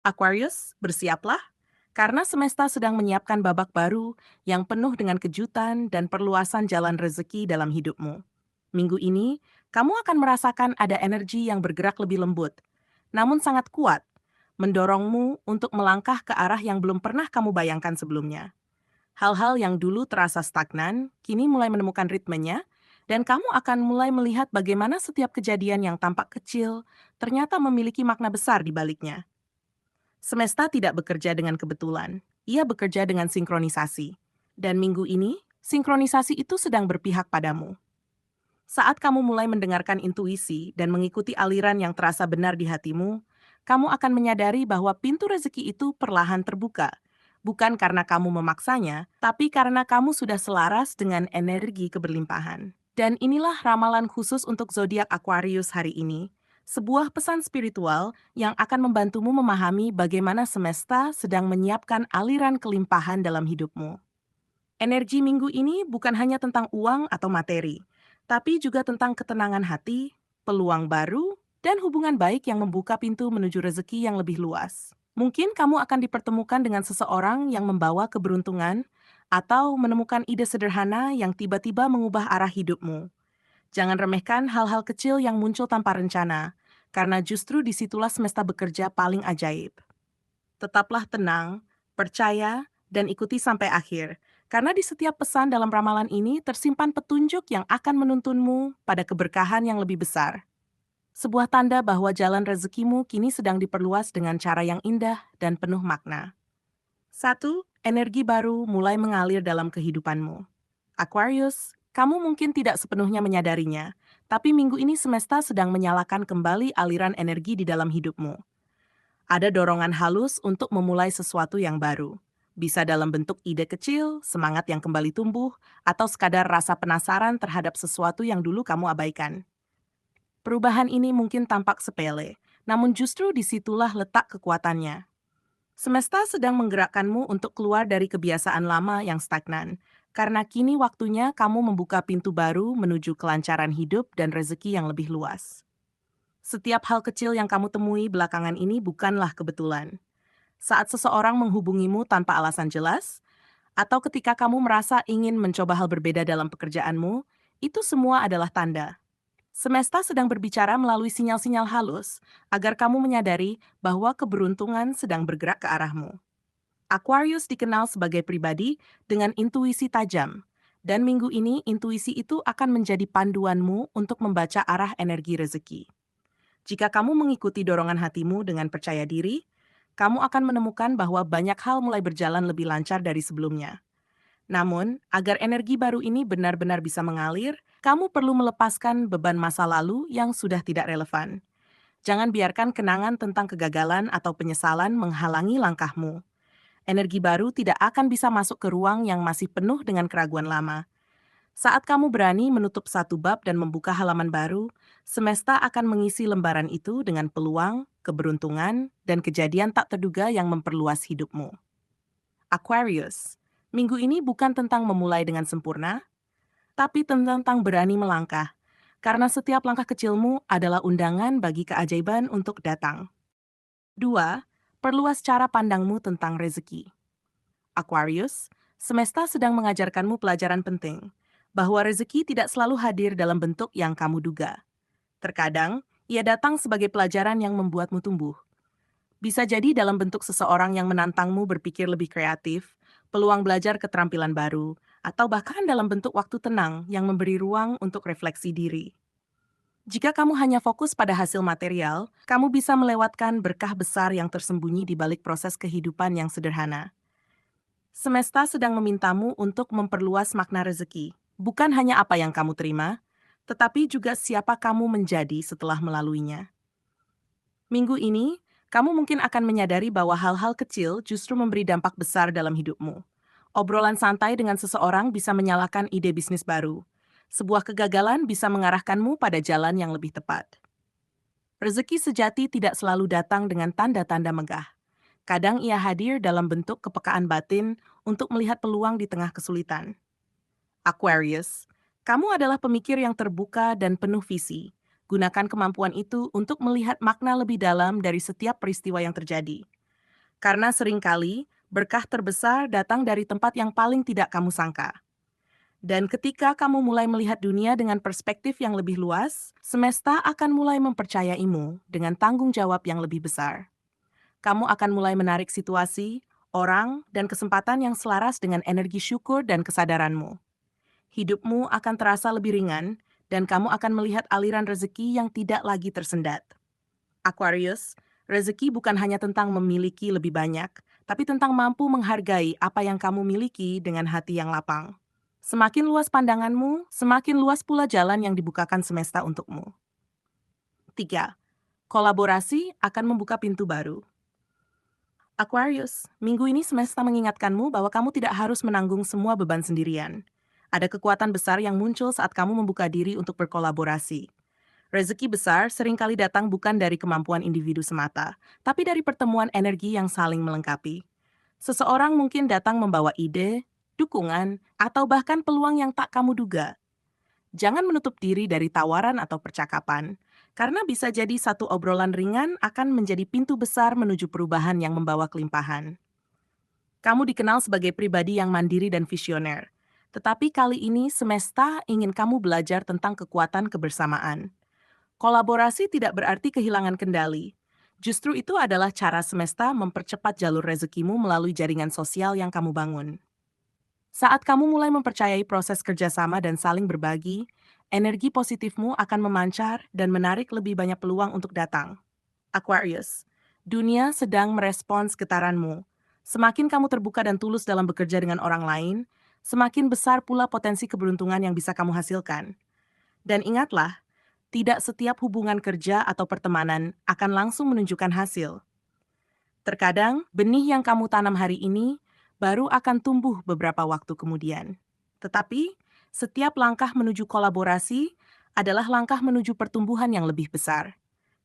Aquarius, bersiaplah, karena semesta sedang menyiapkan babak baru yang penuh dengan kejutan dan perluasan jalan rezeki dalam hidupmu. Minggu ini, kamu akan merasakan ada energi yang bergerak lebih lembut, namun sangat kuat, mendorongmu untuk melangkah ke arah yang belum pernah kamu bayangkan sebelumnya. Hal-hal yang dulu terasa stagnan, kini mulai menemukan ritmenya, dan kamu akan mulai melihat bagaimana setiap kejadian yang tampak kecil ternyata memiliki makna besar di baliknya. Semesta tidak bekerja dengan kebetulan, ia bekerja dengan sinkronisasi. Dan minggu ini, sinkronisasi itu sedang berpihak padamu. Saat kamu mulai mendengarkan intuisi dan mengikuti aliran yang terasa benar di hatimu, kamu akan menyadari bahwa pintu rezeki itu perlahan terbuka. Bukan karena kamu memaksanya, tapi karena kamu sudah selaras dengan energi keberlimpahan. Dan inilah ramalan khusus untuk zodiak Aquarius hari ini. Sebuah pesan spiritual yang akan membantumu memahami bagaimana semesta sedang menyiapkan aliran kelimpahan dalam hidupmu. Energi minggu ini bukan hanya tentang uang atau materi, tapi juga tentang ketenangan hati, peluang baru, dan hubungan baik yang membuka pintu menuju rezeki yang lebih luas. Mungkin kamu akan dipertemukan dengan seseorang yang membawa keberuntungan atau menemukan ide sederhana yang tiba-tiba mengubah arah hidupmu. Jangan remehkan hal-hal kecil yang muncul tanpa rencana, karena justru disitulah semesta bekerja paling ajaib. Tetaplah tenang, percaya, dan ikuti sampai akhir. Karena di setiap pesan dalam ramalan ini tersimpan petunjuk yang akan menuntunmu pada keberkahan yang lebih besar. Sebuah tanda bahwa jalan rezekimu kini sedang diperluas dengan cara yang indah dan penuh makna. Satu, energi baru mulai mengalir dalam kehidupanmu. Aquarius, kamu mungkin tidak sepenuhnya menyadarinya, tapi minggu ini semesta sedang menyalakan kembali aliran energi di dalam hidupmu. Ada dorongan halus untuk memulai sesuatu yang baru. Bisa dalam bentuk ide kecil, semangat yang kembali tumbuh, atau sekadar rasa penasaran terhadap sesuatu yang dulu kamu abaikan. Perubahan ini mungkin tampak sepele, namun justru disitulah letak kekuatannya. Semesta sedang menggerakkanmu untuk keluar dari kebiasaan lama yang stagnan, karena kini waktunya kamu membuka pintu baru menuju kelancaran hidup dan rezeki yang lebih luas. Setiap hal kecil yang kamu temui belakangan ini bukanlah kebetulan. Saat seseorang menghubungimu tanpa alasan jelas, atau ketika kamu merasa ingin mencoba hal berbeda dalam pekerjaanmu, itu semua adalah tanda. Semesta sedang berbicara melalui sinyal-sinyal halus agar kamu menyadari bahwa keberuntungan sedang bergerak ke arahmu. Aquarius dikenal sebagai pribadi dengan intuisi tajam, dan minggu ini intuisi itu akan menjadi panduanmu untuk membaca arah energi rezeki. Jika kamu mengikuti dorongan hatimu dengan percaya diri, kamu akan menemukan bahwa banyak hal mulai berjalan lebih lancar dari sebelumnya. Namun, agar energi baru ini benar-benar bisa mengalir, kamu perlu melepaskan beban masa lalu yang sudah tidak relevan. Jangan biarkan kenangan tentang kegagalan atau penyesalan menghalangi langkahmu. Energi baru tidak akan bisa masuk ke ruang yang masih penuh dengan keraguan lama. Saat kamu berani menutup satu bab dan membuka halaman baru, semesta akan mengisi lembaran itu dengan peluang, keberuntungan, dan kejadian tak terduga yang memperluas hidupmu. Aquarius, minggu ini bukan tentang memulai dengan sempurna, tapi tentang berani melangkah, karena setiap langkah kecilmu adalah undangan bagi keajaiban untuk datang. 2. Perluas cara pandangmu tentang rezeki. Aquarius, semesta sedang mengajarkanmu pelajaran penting, bahwa rezeki tidak selalu hadir dalam bentuk yang kamu duga. Terkadang, ia datang sebagai pelajaran yang membuatmu tumbuh. Bisa jadi dalam bentuk seseorang yang menantangmu berpikir lebih kreatif, peluang belajar keterampilan baru, atau bahkan dalam bentuk waktu tenang yang memberi ruang untuk refleksi diri. Jika kamu hanya fokus pada hasil material, kamu bisa melewatkan berkah besar yang tersembunyi di balik proses kehidupan yang sederhana. Semesta sedang memintamu untuk memperluas makna rezeki, bukan hanya apa yang kamu terima, tetapi juga siapa kamu menjadi setelah melaluinya. Minggu ini, kamu mungkin akan menyadari bahwa hal-hal kecil justru memberi dampak besar dalam hidupmu. Obrolan santai dengan seseorang bisa menyalakan ide bisnis baru. Sebuah kegagalan bisa mengarahkanmu pada jalan yang lebih tepat. Rezeki sejati tidak selalu datang dengan tanda-tanda megah. Kadang ia hadir dalam bentuk kepekaan batin untuk melihat peluang di tengah kesulitan. Aquarius, kamu adalah pemikir yang terbuka dan penuh visi. Gunakan kemampuan itu untuk melihat makna lebih dalam dari setiap peristiwa yang terjadi. Karena seringkali berkah terbesar datang dari tempat yang paling tidak kamu sangka. Dan ketika kamu mulai melihat dunia dengan perspektif yang lebih luas, semesta akan mulai mempercayaimu dengan tanggung jawab yang lebih besar. Kamu akan mulai menarik situasi, orang, dan kesempatan yang selaras dengan energi syukur dan kesadaranmu. Hidupmu akan terasa lebih ringan, dan kamu akan melihat aliran rezeki yang tidak lagi tersendat. Aquarius, rezeki bukan hanya tentang memiliki lebih banyak, tapi tentang mampu menghargai apa yang kamu miliki dengan hati yang lapang. Semakin luas pandanganmu, semakin luas pula jalan yang dibukakan semesta untukmu. 3. Kolaborasi akan membuka pintu baru. Aquarius, minggu ini semesta mengingatkanmu bahwa kamu tidak harus menanggung semua beban sendirian. Ada kekuatan besar yang muncul saat kamu membuka diri untuk berkolaborasi. Rezeki besar seringkali datang bukan dari kemampuan individu semata, tapi dari pertemuan energi yang saling melengkapi. Seseorang mungkin datang membawa ide, dukungan, atau bahkan peluang yang tak kamu duga. Jangan menutup diri dari tawaran atau percakapan, karena bisa jadi satu obrolan ringan akan menjadi pintu besar menuju perubahan yang membawa kelimpahan. Kamu dikenal sebagai pribadi yang mandiri dan visioner, tetapi kali ini semesta ingin kamu belajar tentang kekuatan kebersamaan. Kolaborasi tidak berarti kehilangan kendali. Justru itu adalah cara semesta mempercepat jalur rezekimu melalui jaringan sosial yang kamu bangun. Saat kamu mulai mempercayai proses kerjasama dan saling berbagi, energi positifmu akan memancar dan menarik lebih banyak peluang untuk datang. Aquarius, dunia sedang merespons getaranmu. Semakin kamu terbuka dan tulus dalam bekerja dengan orang lain, semakin besar pula potensi keberuntungan yang bisa kamu hasilkan. Dan ingatlah, tidak setiap hubungan kerja atau pertemanan akan langsung menunjukkan hasil. Terkadang, benih yang kamu tanam hari ini baru akan tumbuh beberapa waktu kemudian. Tetapi, setiap langkah menuju kolaborasi adalah langkah menuju pertumbuhan yang lebih besar.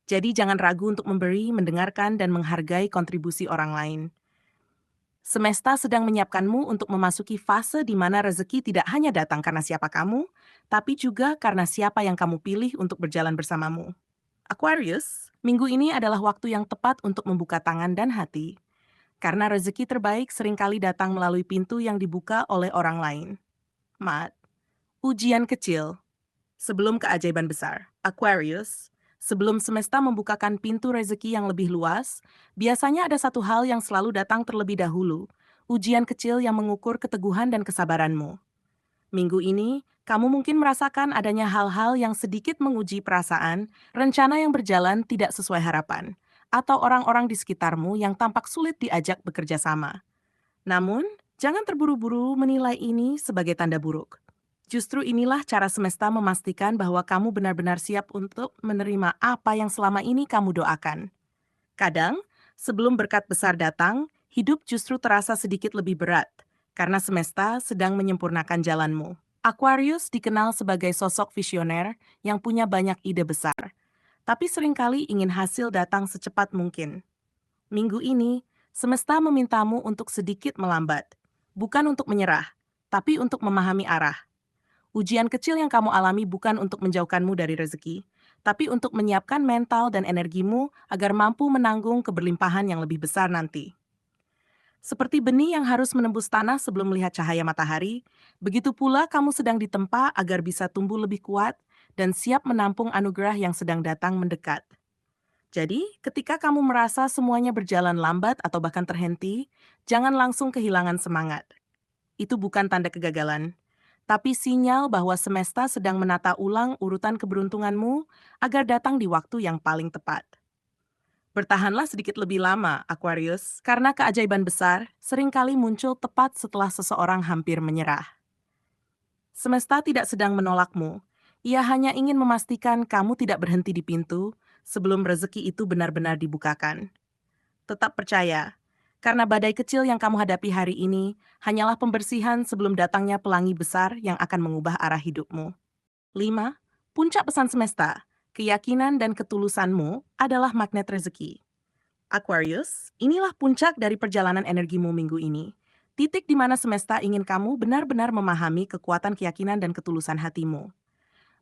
Jadi jangan ragu untuk memberi, mendengarkan, dan menghargai kontribusi orang lain. Semesta sedang menyiapkanmu untuk memasuki fase di mana rezeki tidak hanya datang karena siapa kamu, tapi juga karena siapa yang kamu pilih untuk berjalan bersamamu. Aquarius, minggu ini adalah waktu yang tepat untuk membuka tangan dan hati. Karena rezeki terbaik seringkali datang melalui pintu yang dibuka oleh orang lain. Mat, ujian kecil sebelum keajaiban besar. Aquarius, sebelum semesta membukakan pintu rezeki yang lebih luas, biasanya ada satu hal yang selalu datang terlebih dahulu, ujian kecil yang mengukur keteguhan dan kesabaranmu. Minggu ini, kamu mungkin merasakan adanya hal-hal yang sedikit menguji perasaan, rencana yang berjalan tidak sesuai harapan, atau orang-orang di sekitarmu yang tampak sulit diajak bekerja sama. Namun, jangan terburu-buru menilai ini sebagai tanda buruk. Justru inilah cara semesta memastikan bahwa kamu benar-benar siap untuk menerima apa yang selama ini kamu doakan. Kadang, sebelum berkat besar datang, hidup justru terasa sedikit lebih berat, karena semesta sedang menyempurnakan jalanmu. Aquarius dikenal sebagai sosok visioner yang punya banyak ide besar, tapi seringkali ingin hasil datang secepat mungkin. Minggu ini, semesta memintamu untuk sedikit melambat, bukan untuk menyerah, tapi untuk memahami arah. Ujian kecil yang kamu alami bukan untuk menjauhkanmu dari rezeki, tapi untuk menyiapkan mental dan energimu agar mampu menanggung keberlimpahan yang lebih besar nanti. Seperti benih yang harus menembus tanah sebelum melihat cahaya matahari, begitu pula kamu sedang ditempa agar bisa tumbuh lebih kuat dan siap menampung anugerah yang sedang datang mendekat. Jadi, ketika kamu merasa semuanya berjalan lambat atau bahkan terhenti, jangan langsung kehilangan semangat. Itu bukan tanda kegagalan, tapi sinyal bahwa semesta sedang menata ulang urutan keberuntunganmu agar datang di waktu yang paling tepat. Bertahanlah sedikit lebih lama, Aquarius, karena keajaiban besar seringkali muncul tepat setelah seseorang hampir menyerah. Semesta tidak sedang menolakmu, ia hanya ingin memastikan kamu tidak berhenti di pintu sebelum rezeki itu benar-benar dibukakan. Tetap percaya, karena badai kecil yang kamu hadapi hari ini hanyalah pembersihan sebelum datangnya pelangi besar yang akan mengubah arah hidupmu. 5. Puncak pesan semesta, keyakinan dan ketulusanmu adalah magnet rezeki. Aquarius, inilah puncak dari perjalanan energimu minggu ini. Titik di mana semesta ingin kamu benar-benar memahami kekuatan keyakinan dan ketulusan hatimu.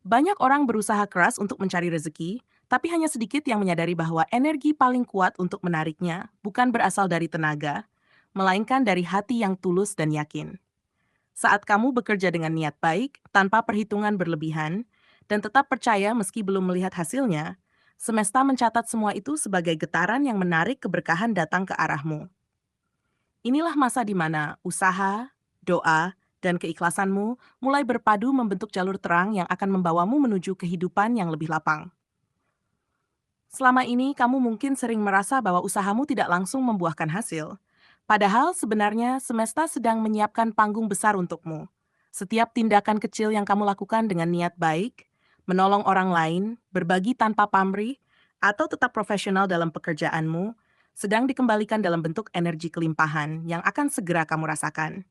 Banyak orang berusaha keras untuk mencari rezeki, Tapi hanya sedikit yang menyadari bahwa energi paling kuat untuk menariknya bukan berasal dari tenaga, melainkan dari hati yang tulus dan yakin. Saat kamu bekerja dengan niat baik, tanpa perhitungan berlebihan, dan tetap percaya meski belum melihat hasilnya, semesta mencatat semua itu sebagai getaran yang menarik keberkahan datang ke arahmu. Inilah masa di mana usaha, doa, dan keikhlasanmu mulai berpadu membentuk jalur terang yang akan membawamu menuju kehidupan yang lebih lapang. Selama ini, kamu mungkin sering merasa bahwa usahamu tidak langsung membuahkan hasil. Padahal sebenarnya semesta sedang menyiapkan panggung besar untukmu. Setiap tindakan kecil yang kamu lakukan dengan niat baik, menolong orang lain, berbagi tanpa pamrih, atau tetap profesional dalam pekerjaanmu, sedang dikembalikan dalam bentuk energi kelimpahan yang akan segera kamu rasakan.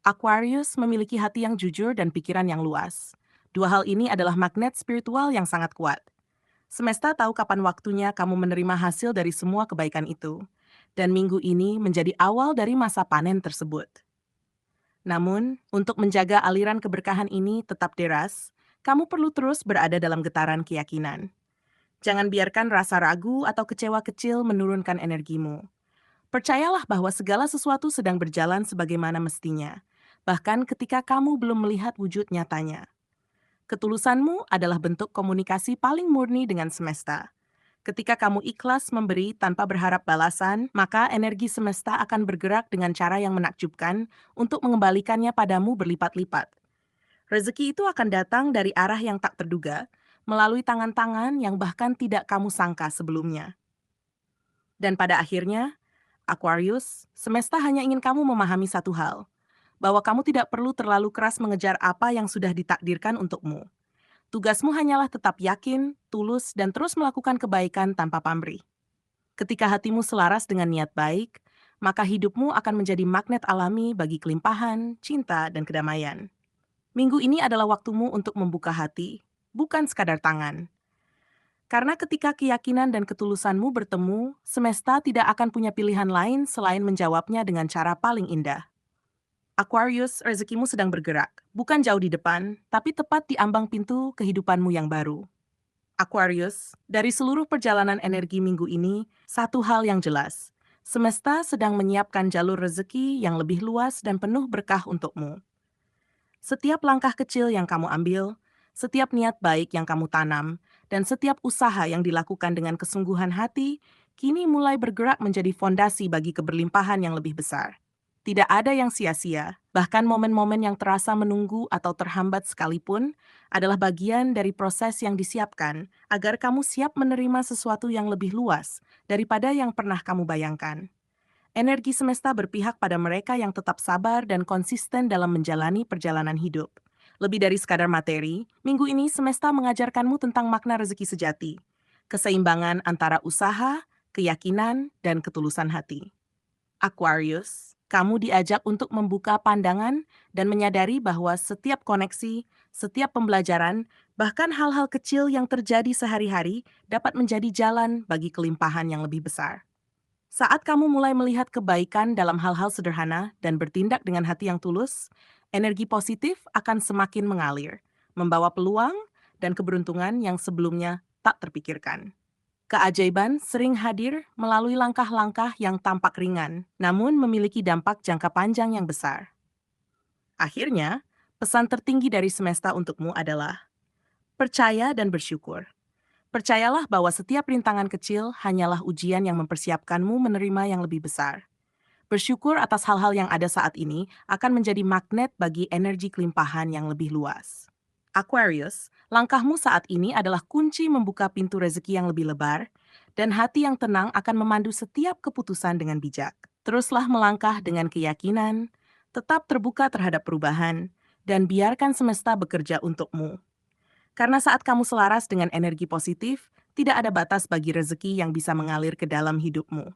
Aquarius memiliki hati yang jujur dan pikiran yang luas. Dua hal ini adalah magnet spiritual yang sangat kuat. Semesta tahu kapan waktunya kamu menerima hasil dari semua kebaikan itu, dan minggu ini menjadi awal dari masa panen tersebut. Namun, untuk menjaga aliran keberkahan ini tetap deras, kamu perlu terus berada dalam getaran keyakinan. Jangan biarkan rasa ragu atau kecewa kecil menurunkan energimu. Percayalah bahwa segala sesuatu sedang berjalan sebagaimana mestinya, bahkan ketika kamu belum melihat wujud nyatanya. Ketulusanmu adalah bentuk komunikasi paling murni dengan semesta. Ketika kamu ikhlas memberi tanpa berharap balasan, maka energi semesta akan bergerak dengan cara yang menakjubkan untuk mengembalikannya padamu berlipat-lipat. Rezeki itu akan datang dari arah yang tak terduga, melalui tangan-tangan yang bahkan tidak kamu sangka sebelumnya. Dan pada akhirnya, Aquarius, semesta hanya ingin kamu memahami satu hal, bahwa kamu tidak perlu terlalu keras mengejar apa yang sudah ditakdirkan untukmu. Tugasmu hanyalah tetap yakin, tulus, dan terus melakukan kebaikan tanpa pamrih. Ketika hatimu selaras dengan niat baik, maka hidupmu akan menjadi magnet alami bagi kelimpahan, cinta, dan kedamaian. Minggu ini adalah waktumu untuk membuka hati, bukan sekadar tangan. Karena ketika keyakinan dan ketulusanmu bertemu, semesta tidak akan punya pilihan lain selain menjawabnya dengan cara paling indah. Aquarius, rezekimu sedang bergerak, bukan jauh di depan, tapi tepat di ambang pintu kehidupanmu yang baru. Aquarius, dari seluruh perjalanan energi minggu ini, satu hal yang jelas. Semesta sedang menyiapkan jalur rezeki yang lebih luas dan penuh berkah untukmu. Setiap langkah kecil yang kamu ambil, setiap niat baik yang kamu tanam, dan setiap usaha yang dilakukan dengan kesungguhan hati, kini mulai bergerak menjadi fondasi bagi keberlimpahan yang lebih besar. Tidak ada yang sia-sia, bahkan momen-momen yang terasa menunggu atau terhambat sekalipun adalah bagian dari proses yang disiapkan agar kamu siap menerima sesuatu yang lebih luas daripada yang pernah kamu bayangkan. Energi semesta berpihak pada mereka yang tetap sabar dan konsisten dalam menjalani perjalanan hidup. Lebih dari sekadar materi, minggu ini semesta mengajarkanmu tentang makna rezeki sejati, keseimbangan antara usaha, keyakinan, dan ketulusan hati. Aquarius, kamu diajak untuk membuka pandangan dan menyadari bahwa setiap koneksi, setiap pembelajaran, bahkan hal-hal kecil yang terjadi sehari-hari dapat menjadi jalan bagi kelimpahan yang lebih besar. Saat kamu mulai melihat kebaikan dalam hal-hal sederhana dan bertindak dengan hati yang tulus, energi positif akan semakin mengalir, membawa peluang dan keberuntungan yang sebelumnya tak terpikirkan. Keajaiban sering hadir melalui langkah-langkah yang tampak ringan, namun memiliki dampak jangka panjang yang besar. Akhirnya, pesan tertinggi dari semesta untukmu adalah percaya dan bersyukur. Percayalah bahwa setiap rintangan kecil hanyalah ujian yang mempersiapkanmu menerima yang lebih besar. Bersyukur atas hal-hal yang ada saat ini akan menjadi magnet bagi energi kelimpahan yang lebih luas. Aquarius, langkahmu saat ini adalah kunci membuka pintu rezeki yang lebih lebar, dan hati yang tenang akan memandu setiap keputusan dengan bijak. Teruslah melangkah dengan keyakinan, tetap terbuka terhadap perubahan, dan biarkan semesta bekerja untukmu. Karena saat kamu selaras dengan energi positif, tidak ada batas bagi rezeki yang bisa mengalir ke dalam hidupmu.